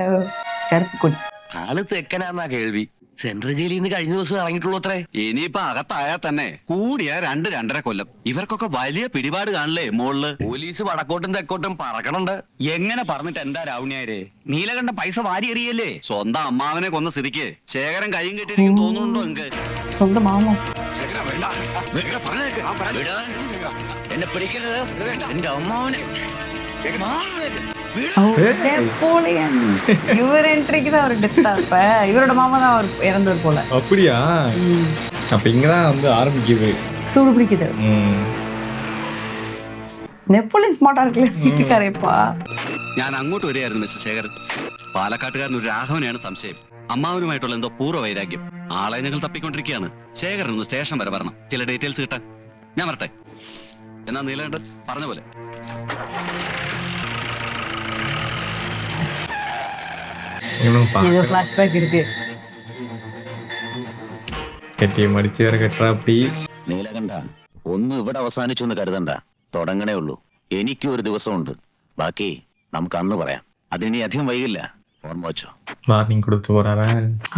கருப்பு கொடி. ആള് തെക്കനാന്നാ കേൾവി. സെൻട്രൽ ജയിലിൽ നിന്ന് കഴിഞ്ഞ ദിവസം ഇറങ്ങിയിട്ടുള്ളൂ അത്രേ. ഇനിയിപ്പൊ അകത്തായാൽ തന്നെ കൂടിയ 2-2.5 കൊല്ലം. ഇവർക്കൊക്കെ വലിയ പിടിപാട് കാണില്ലേ മോളില്. പോലീസ് വടക്കോട്ടും തെക്കോട്ടും പറക്കണുണ്ട്. എങ്ങനെ പറഞ്ഞിട്ട് എന്താ രാവണിയാര്? നീലകണ്ഠ പൈസ വാരി എറിയല്ലേ. സ്വന്തം അമ്മാവനെ കൊന്ന സ്ഥിതിക്ക് ശേഖരൻ കൈയും കെട്ടിയിരിക്കും തോന്നുന്നുണ്ടോ നിങ്ങക്ക്? சொந்த மாமம். എന്നെ പിടിക്കരുത്, എന്റെ അമ്മാവനെ. நெப்போலியன். இவர் என்ட்ரிக்கு தான் அவர் டெத்தா. இப்ப இவரோட மாமா தான் அவர் இறந்தவர் போல. அப்படியா? அப்ப இங்கதான் வந்து ஆரம்பிக்குது. சூடு பிடிக்குது. നെപ്പോളിയൻ സ്മാർട്ട് ആർക്കില്ലേപ്പാ. ഞാൻ അങ്ങോട്ട് വരികയായിരുന്നു മിസ്റ്റർ ശേഖരൻ. പാലക്കാട്ടുകാരൻ ഒരു രാഘവനെയാണ് സംശയം. അമ്മാവനുമായിട്ടുള്ള എന്തോ പൂർവ്വ വൈരാഗ്യം. ആളെ ഞങ്ങൾ തപ്പിക്കൊണ്ടിരിക്കുകയാണ്. ശേഖരൻ ഒന്ന് സ്റ്റേഷൻ വരെ വരണം, ചില ഡീറ്റെയിൽസ് കിട്ടാൻ. ഞാൻ വരട്ടെ. എന്നാ നീലകണ്ഠൻ പറഞ്ഞ പോലെ. ஏதோ ஃபிளாஷ்பேக் இருக்கு. കെട്ടിയ മടിച്ചു വേറെ കെട്ടാ അപ്പി. നീലകണ്ഠ, ഒന്നും ഇവിടെ അവസാനിച്ചു എന്ന് കരുതണ്ട. തുടങ്ങണേ ഉള്ളൂ. എനിക്കും ഒരു ദിവസമുണ്ട്. ബാക്കി നമുക്ക് അന്ന് പറയാം. അതിനി അധികം വൈകില്ല. ഓർമ്മ വെച്ചോ. வார்னிங் கொடுத்து போறாரா?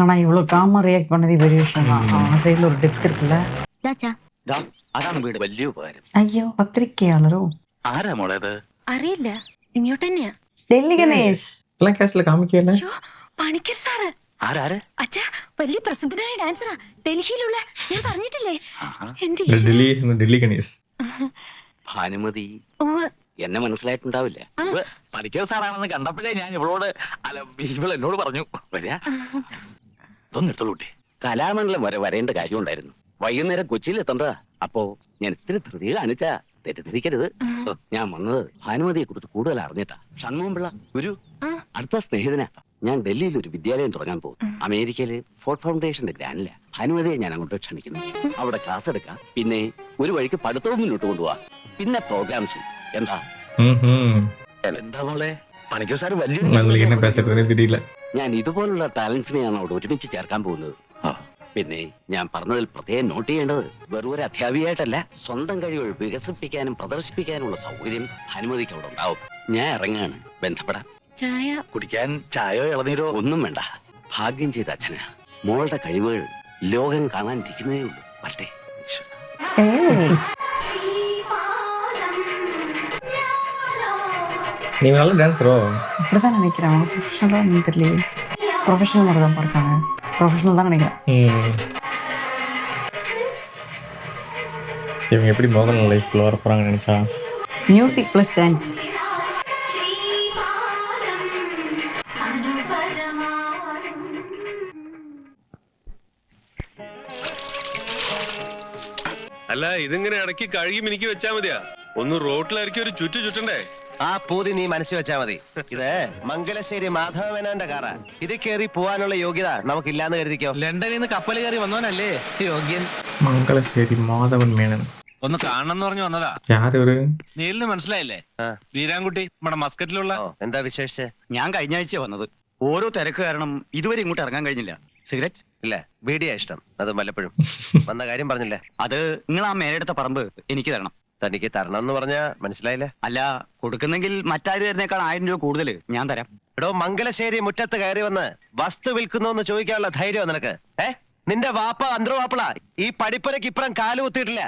ஆனா இவ்வளவு காமா ரியாக்ட் பண்ணதே பெரிய விஷயம் தான். அவன் சைடுல ஒரு டெத் இருக்குல்ல. അതാണ് വീട്. വലിയ ഉപകാരം. അയ്യോ, പത്രികയാളരോ? ആരാ മോളേത്? അറിയില്ല, ഇങ്ങോട്ട് തന്നെയാ. ഡൽഹി ഗണേഷ്. എല്ലാം കേസിൽ കാമിക്കല്ലേ? പണിക്കർ സാറ്. ആരാര്? അച്ഛാ, വലിയ പ്രസിദ്ധനായ ഡാൻസറാ ഡൽഹിയിലുള്ള. ഞാൻ പറഞ്ഞിട്ടില്ലേ? എന്റെ ഡൽഹി ഗണേഷ്. ഭാനുമതി ഉവ്വ്. എന്നെ മനസ്സിലായിട്ടുണ്ടാവില്ല. പണിക്കർ സാറാണെന്ന് കണ്ടപ്പോഴേ ഞാൻ ഇവളോട് ഇവൾ എന്നോട് പറഞ്ഞു വരിക. ഇതൊന്നും എടുത്തോളൂട്ടെ. കലാമണ്ഡലം വരെ വരേണ്ട കാര്യമുണ്ടായിരുന്നു. വൈകുന്നേരം കൊച്ചിയിൽ എത്തണ്ട. അപ്പോ ഞാൻ ഇത്തിരി ധൃതി കാണിച്ചാ തെറ്റിദ്ധരിക്കരുത്. ഞാൻ വന്നത് ഭാനുമതിയെ കുറിച്ച് കൂടുതൽ അറിഞ്ഞിട്ടാ. ഷൺമുഖം പിള്ള ഒരു അടുത്ത സ്നേഹിതനാ. ഞാൻ ഡൽഹിയിൽ ഒരു വിദ്യാലയം തുടങ്ങാൻ പോകും. അമേരിക്കയില് ഫോർട്ട് ഫൗണ്ടേഷന്റെ ഗ്രാൻഡില. ഭാനുമതിയെ ഞാൻ അങ്ങോട്ട് ക്ഷണിക്കുന്നു. അവിടെ ക്ലാസ് എടുക്കാം. പിന്നെ ഒരു വഴിക്ക് പഠിത്തവും മുന്നോട്ട് കൊണ്ടുപോവാ. പിന്നെ പ്രോഗ്രാംസ്. എന്താ എന്താ മോളെ? പണിക്കർ സാർ വലിയ. என்ன பேசுறதுன்னு தெரியல. ഞാൻ ഇതുപോലുള്ള ടാലൻസിനെയാണ് അവിടെ ഒരുമിച്ച് ചേർക്കാൻ പോകുന്നത്. പിന്നെ ഞാൻ പറഞ്ഞതിൽ പ്രത്യേകം നോട്ട് ചെയ്യേണ്ടത്, വെറും ഒരു അധ്യാപികയായിട്ടല്ല, സ്വന്തം കഴിവുകൾ വികസിപ്പിക്കാനും പ്രദർശിപ്പിക്കാനുള്ള സൗകര്യം അനുമതിക്ക് അവിടെ ഉണ്ടാവും. ഞാൻ ഇറങ്ങാണ്. ബന്ധപ്പെടാം. ചായ കുടിക്കാൻ ചായയോ ഇളനീരോ ഒന്നും വേണ്ട. ഭാഗ്യം ചെയ്ത അച്ഛനാ. മോളുടെ കഴിവുകൾ ലോകം കാണാനിരിക്കുന്നതേ ഉള്ളൂ. വരട്ടെ. நீ நல்ல டான்ஸரோ? அப்படிதான் நினைக்கிறேன். அவங்க ப்ரொஃபஷனலா தெரியலையே. ப்ரொஃபஷனல் மாதிரி தான் இருக்காங்க. ப்ரொஃபஷனல் தான் நினைக்கிறேன். இவங்க எப்படி மோகன் லைஃப்ல வர போறாங்கன்னு நினைச்சா. Music plus dance. അല്ല, ഇതിങ്ങനെ ഇടയ്ക്ക് കഴുകി മിനിക്ക് വെച്ചാ മതിയാ? ഒന്ന് റോട്ടിലിറക്കി ഒരു ചുറ്റണ്ടേ? ആ പൂതി നീ മനസ്സിൽ വെച്ചാ മതി. ഇത് മംഗലശ്ശേരി മാധവ മേനോന്റെ കാറാ. ഇത് കയറി പോവാനുള്ള യോഗ്യത നമുക്കില്ലാന്ന് കരുതിക്കോ. ലണ്ടനിൽ നിന്ന് കപ്പൽ കയറി വന്നവനല്ലേ യോഗ്യൻ? മംഗലശ്ശേരി മാധവൻ മേനൻ ഒന്ന് കാണണം പറഞ്ഞു വന്നതാ. யாரு ஒரு നീലിന് മനസ്സിലായില്ലേ? വീരാൻകുട്ടി, നമ്മുടെ മസ്കറ്റിലുള്ള. എന്താ വിശേഷിച്ച്? ഞാൻ കഴിഞ്ഞ ആഴ്ച വന്നത്. ഓരോ തിരക്ക് കാരണം ഇതുവരെ ഇങ്ങോട്ട് ഇറങ്ങാൻ കഴിഞ്ഞില്ല. സിഗരറ്റ് ഇല്ല, ബീഡിയാ ഇഷ്ടം. അത് വല്ലപ്പോഴും. വന്ന കാര്യം പറഞ്ഞില്ലേ? അത് നിങ്ങൾ ആ മേലെടുത്ത പറമ്പ് എനിക്ക് തരണം. തനിക്ക് തരണം എന്ന് പറഞ്ഞാ മനസ്സിലായില്ലേ? അല്ല, കൊടുക്കുന്നെങ്കിൽ മറ്റാര് തരുന്നേക്കാൾ 1000 രൂപ കൂടുതൽ ഞാൻ തരാം. എടോ, മംഗലശ്ശേരി മുറ്റത്ത് കയറി വന്ന് വസ്തു വിൽക്കുന്നു എന്ന് ചോദിക്കാനുള്ള ധൈര്യം നിനക്ക്? നിന്റെ വാപ്പ അന്തർവാപ്പിള ഈ പടിപ്പുരക്ക് ഇപ്പുറം കാല് കുത്തിയിട്ടില്ല.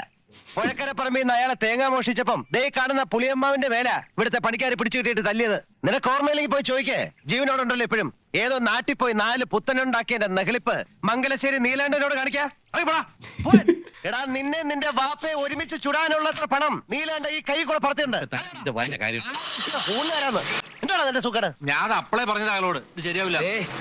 പുഴക്കരപ്പറമ്പിൽ നിന്ന് അയാളെ തേങ്ങ മോഷിച്ചപ്പം ദേ കാണുന്ന പുളിയമ്മാവിന്റെ വേല ഇവിടുത്തെ പണിക്കാരെ പിടിച്ചു കിട്ടിയിട്ട് തല്ലിയത്. നിനക്ക് ഓർമ്മയിലേക്ക് പോയി ചോദിക്കേ, ജീവനോടുണ്ടല്ലോ ഇപ്പോഴും. ഏതോ നാട്ടിൽ പോയി 4 പുത്തനുണ്ടാക്കിയതിന്റെ നെഹളിപ്പ് മംഗലശ്ശേരി നീലാണ്ടനോട് കാണിക്കാ. എടാ നിന്നെ നിന്റെ വാപ്പയെ ഒരുമിച്ച് ചുടാനുള്ളത്ര പണം നീലാണ്ട ഈ കൈ കൂടെ പറത്തിട്ടുണ്ട്. എന്താണ് നിന്റെ സുഖം? ഞാൻ അപ്പളേ പറഞ്ഞത് അയാളോട് ഇത് ശരിയാവില്ല.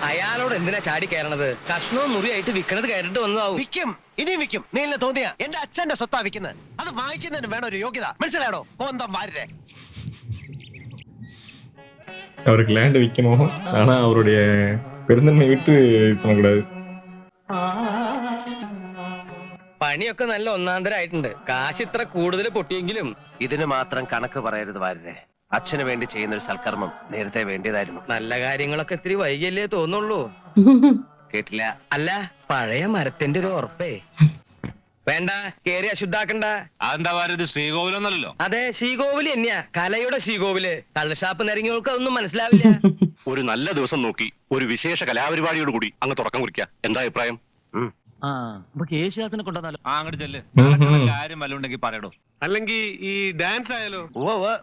അയാളോട് എന്തിനാ ചാടി കയറണത്? കഷ്ണവും മുറിയായിട്ട് വിൽക്കണത് കയറിട്ട് വന്നതാവും. വിൽക്കും, ഇനിയും വിൽക്കും. നീലിനെ തോന്നിയാ എന്റെ അച്ഛന്റെ സ്വത്താ വിൽക്കുന്നത്. അത് വാങ്ങിക്കുന്നതിന് വേണം ഒരു യോഗ്യത, മനസ്സിലായോ? കോന്തം വാരരെ. அவருக்கு லேண்ட் விற்கணும், ஆனா அவருடைய பெருந்தன்மை விட்டு பண்ணக்கூடாது. പണിയൊക്കെ നല്ല ഒന്നാന്തരായിട്ടുണ്ട്. കാശ് ഇത്ര കൂടുതൽ പൊട്ടിയെങ്കിലും ഇതിന് മാത്രം കണക്ക് പറയരുത് വാരരെ. അച്ഛന് വേണ്ടി ചെയ്യുന്ന ഒരു സൽക്കർമ്മം നേരത്തെ വേണ്ടിയതായിരുന്നു. നല്ല കാര്യങ്ങളൊക്കെ ഇത്തിരി വൈകിയല്ലേ തോന്നുള്ളൂ. കേട്ടില്ല? അല്ല, പഴയ മരത്തിന്റെ ഒരു ഉറപ്പേ. വേണ്ട, കേറി അശുദ്ധാക്കണ്ട. അതെന്താ ഇത് ശ്രീകോവിലൊന്നല്ലോ. അതെ, ശ്രീകോവില് തന്നെയാ, കലയുടെ ശ്രീകോവില്. കള്ളുഷാപ്പ് നിരങ്ങിയവർക്ക് അതൊന്നും മനസ്സിലാവില്ല. ഒരു നല്ല ദിവസം നോക്കി ഒരു വിശേഷ കലാപരിപാടിയോട് കൂടി അങ്ങ് തുറക്കം കുറിക്കാം. എന്താ അഭിപ്രായം? കേശാത്തിനെ കൊണ്ടുവന്നാലോ? അങ്ങോട്ട് ചെല്ല്, കാര്യം വല്ലുണ്ടെങ്കിൽ പറയടോ. അല്ലെങ്കിൽ ഈ ഡാൻസ് ആയാലോ?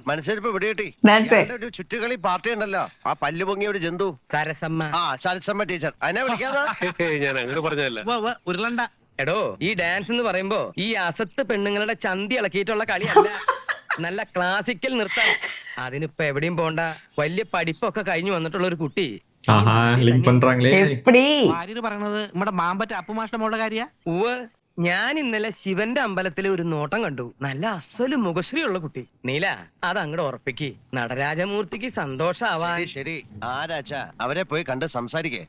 മനുഷ്യരിപ്പോ വിടിയട്ടി ഡാൻസ് ഒരു ചുറ്റുകളി പാർട്ടി ഉണ്ടല്ലോ, ആ പല്ലു പൊങ്ങിയ ഒരു ജന്തു. സരസമ്മ. ആ സരസമ്മ ടീച്ചർ, അതിനെ വിളിക്കാതെ. ഞാൻ അങ്ങനെ പറഞ്ഞതല്ല. ഉരുളണ്ട. എടോ, ഈ ഡാൻസ് എന്ന് പറയുമ്പോ ഈ അസത്ത് പെണ്ണുങ്ങളുടെ ചന്തി ഇളക്കിയിട്ടുള്ള കളിയല്ല. നല്ല ക്ലാസിക്കൽ നൃത്തം. അതിനിപ്പോ എവിടെയും പോണ്ട. വലിയ പഠിപ്പൊക്കെ കഴിഞ്ഞു വന്നിട്ടുള്ള ഒരു കുട്ടി. ஆஹா லிங்க் பண்றாங்களே. எப்படி ഭാര്യ പറയണത് നമ്മുടെ മാമ്പറ്റ അപ്പുമാഷ്ട മോളുടെ കാര്യ. ഉവ്വ്, ഞാൻ ഇന്നലെ ശിവന്റെ അമ്പലത്തിലെ ഒരു നോട്ടം കണ്ടു. നല്ല അസല് മുഖശ്രീയുള്ള കുട്ടി. നീല, അത് അങ്ങോട്ട് ഉറപ്പിക്ക്. നടരാജമൂർത്തിക്ക് സന്തോഷാവാൻ. ശരി, ആരാച്ചാ അവരെ പോയി കണ്ട് സംസാരിക്കേ.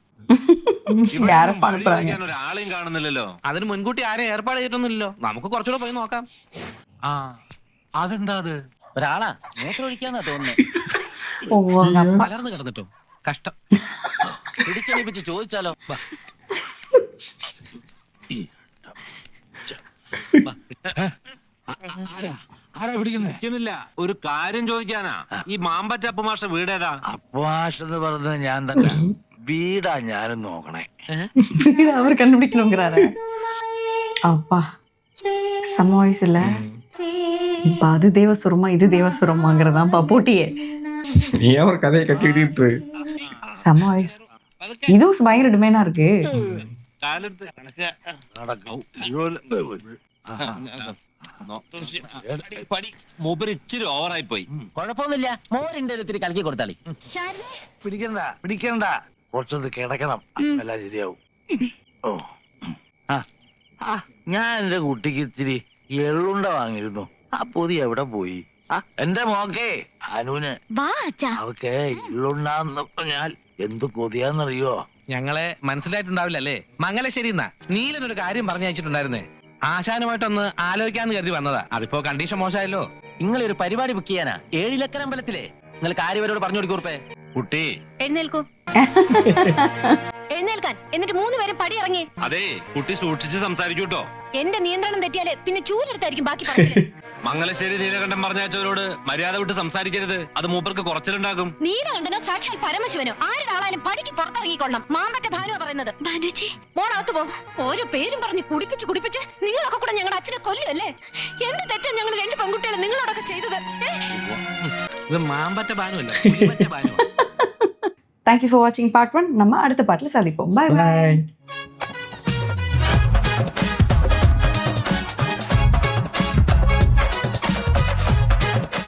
ഒരാളെയും കാണുന്നില്ലല്ലോ. അതിന് മുൻകൂട്ടി ആരെ ഏർപ്പാട് ചെയ്തിട്ടൊന്നുമില്ലല്ലോ. നമുക്ക് കുറച്ചുകൂടെ പോയി നോക്കാം. ആ അതെന്താ? അത് ഒരാളാ മൂത്രമൊഴിക്കാന്നാ തോന്നുന്നു. പലർന്ന് കിടന്നിട്ടോ കഷ്ടം. പിടിച്ചെണിപ്പിച്ച് ചോദിച്ചാലോ? ആരാ പിടിക്കുന്നില്ല. ഒരു കാര്യം ചോദിക്കാനാ. ഈ മാമ്പറ്റ അപ്പമാഷ വീടേതാ? അപ്പമാഷ എന്ന് പറഞ്ഞത് ഞാൻ തന്നെ. വീടാ ഞാനും നോക്കണേ. வீடு அவர் கண்டுபிடிக்கணுங்கிறாரு. அப்பா செம்ம வாய்ஸ் இல்ல. இப்ப அது தேவசுரமா இது தேவசுரமாங்கிறதாப்பா போட்டியே. ஏன் ஒரு கதையை கட்டிக்கிட்டு செம்ம வாய்ஸ். இதுவும் பயங்கர டிமைனா இருக்கு. മൂപ്പര് ഇച്ചിരി ഓവറായി പോയി. കുഴപ്പമൊന്നുമില്ല, മോരിന്റെ ഇത്തിരി കലക്കി കൊടുത്താളി. പിടിക്കണ്ട പിടിക്കണ്ട, കുറച്ചൊന്ന് കിടക്കണം, എല്ലാം ശരിയാവും. ഓ ഞാൻ എന്റെ കുട്ടിക്ക് ഇത്തിരി എള്ളുണ്ട വാങ്ങിയിരുന്നു. ആ പൊതി എവിടെ പോയി? എന്റെ മോക്കേ അനുവിന് അവക്ക് എള്ളുണ്ടാന്ന് പറഞ്ഞാൽ എന്ത് കൊതിയാന്നറിയോ? ഞങ്ങളെ മനസ്സിലായിട്ടുണ്ടാവില്ലല്ലേ? മംഗലശ്ശേരി എന്നാ നീലനൊരു കാര്യം പറഞ്ഞു അയച്ചിട്ടുണ്ടായിരുന്നേ. ആശാനുമായിട്ടൊന്ന് ആലോചിക്കാന്ന് കരുതി വന്നതാ. അതിപ്പോ കണ്ടീഷൻ മോശമായല്ലോ. നിങ്ങളൊരു പരിപാടി ബുക്ക് ചെയ്യാനാ 7 ലക്കര അമ്പലത്തിലെ. നിങ്ങൾ കാര്യവരോട് പറഞ്ഞു കൊടുക്കൂർപ്പേ. കുട്ടി എഴുന്നേൽക്കൂ. എഴുന്നേൽക്കാൻ. എന്നിട്ട് 3 പേരും പടി ഇറങ്ങി. അതെ, കുട്ടി സൂക്ഷിച്ച് സംസാരിക്കൂട്ടോ. എന്റെ നിയന്ത്രണം തെറ്റിയാല് പിന്നെ ചൂലെടുത്തായിരിക്കും ബാക്കി പറഞ്ഞത്. മംഗലശ്ശേരി നീലകണ്ഠൻ പറഞ്ഞയച്ചവരോട് മര്യാദ വിട്ട് സംസാരിക്കരുത്. അത് മൂപ്പർക്ക് കുറച്ചിലുണ്ടാകും. നീലകണ്ഠനോ സാക്ഷാൽ പരമശിവനോ ആരുടെ ആളായാലും പടിക്ക് പുറത്തിറങ്ങിക്കൊള്ളണം. മാമ്പറ്റ ഭാനുവ പറയുന്നത്. ഭാനുച്ചി മോണകത്ത് പോ. ഓരോ പേരും പറഞ്ഞ് കുടിപ്പിച്ച് നിങ്ങളൊക്കെ കൂടെ ഞങ്ങളുടെ അച്ഛനെ കൊല്ലുമല്ലേ? എന്ത് തെറ്റാ ഞങ്ങൾ 2 പെൺകുട്ടികൾ നിങ്ങളോടൊക്കെ ചെയ്തത്? ഇത് Mampatta ബാനുവല്ല, Banu. Thank you for watching part 1. நம்ம அடுத்த பாட்டுல சந்திப்போம். Bye bye.